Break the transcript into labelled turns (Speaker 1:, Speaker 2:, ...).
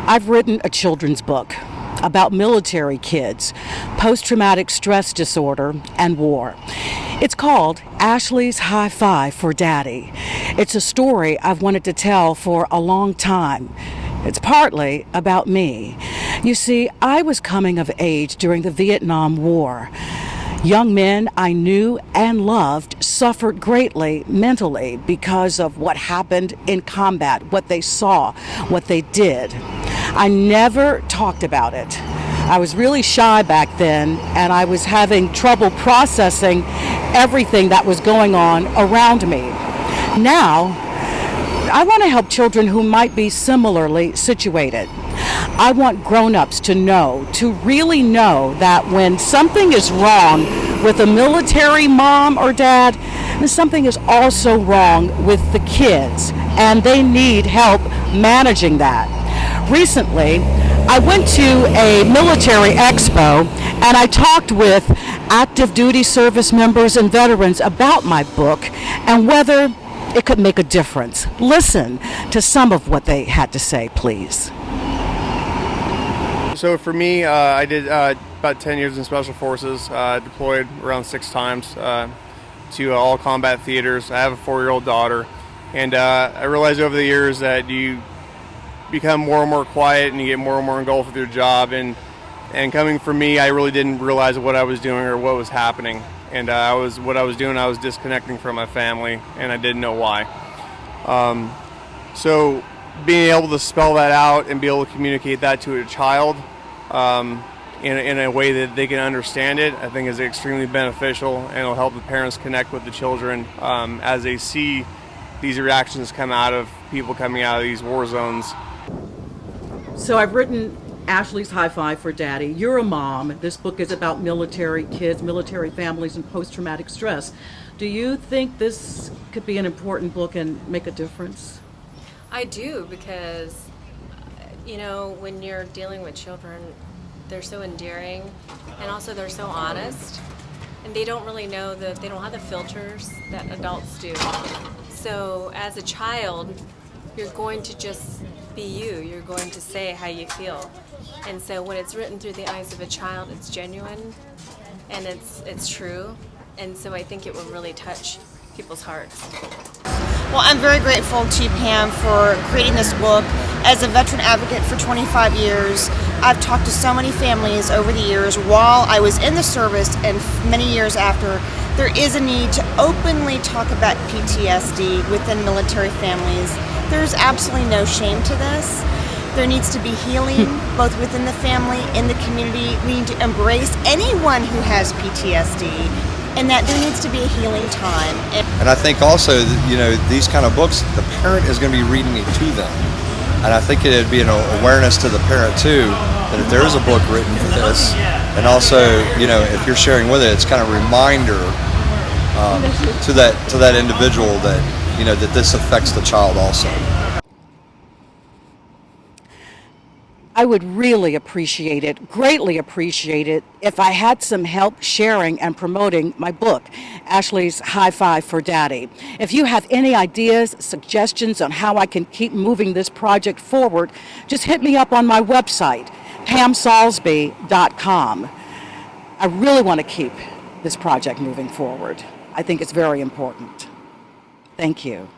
Speaker 1: I've written a children's book about military kids, post-traumatic stress disorder, and war. It's called Ashley's High Five for Daddy. It's a story I've wanted to tell for a long time. It's partly about me. You see, I was coming of age during the Vietnam War. Young men I knew and loved suffered greatly mentally because of what happened in combat, what they saw, what they did. I never talked about it. I was really shy back then, and I was having trouble processing everything that was going on around me. Now, I want to help children who might be similarly situated. I want grown-ups to know, to really know that when something is wrong with a military mom or dad, then something is also wrong with the kids, and they need help managing that. Recently, I went to a military expo and I talked with active duty service members and veterans about my book and whether it could make a difference. Listen to some of what they had to say, please.
Speaker 2: So for me, I did about 10 years in Special Forces, deployed around 6 times to all combat theaters. I have a 4-year-old daughter, and I realized over the years that you become more and more quiet and you get more and more engulfed with your job. And coming from me, I really didn't realize what I was doing or what was happening. And I was disconnecting from my family, and I didn't know why. So being able to spell that out and be able to communicate that to a child in a way that they can understand it, I think is extremely beneficial, and it'll help the parents connect with the children as they see these reactions come out of people coming out of these war zones.
Speaker 1: So I've written Ashley's High Five for Daddy. You're a mom. This book is about military kids, military families, and post-traumatic stress. Do you think this could be an important book and make a difference?
Speaker 3: I do, because, you know, when you're dealing with children, they're so endearing, and also they're so honest, and they don't really know that they don't have the filters that adults do. So as a child, you're going to just be you. You're going to say how you feel. And so when it's written through the eyes of a child, it's genuine and it's true. And so I think it will really touch people's hearts.
Speaker 4: Well, I'm very grateful to Pam for creating this book. As a veteran advocate for 25 years, I've talked to so many families over the years while I was in the service and many years after. There is a need to openly talk about PTSD within military families. There's absolutely no shame to this. There needs to be healing both within the family, in the community. We need to embrace anyone who has PTSD, and that there needs to be a healing time.
Speaker 5: And I think also, you know, these kind of books, the parent is going to be reading it to them. And I think it'd be an awareness to the parent too, that if there is a book written for this, and also, you know, if you're sharing with it, it's kind of a reminder to that individual that, you know, that this affects the child also.
Speaker 1: I would really appreciate it, greatly appreciate it, if I had some help sharing and promoting my book, Ashley's High Five for Daddy. If you have any ideas, suggestions on how I can keep moving this project forward, just hit me up on my website, PamSaulsby.com. I really want to keep this project moving forward. I think it's very important. Thank you.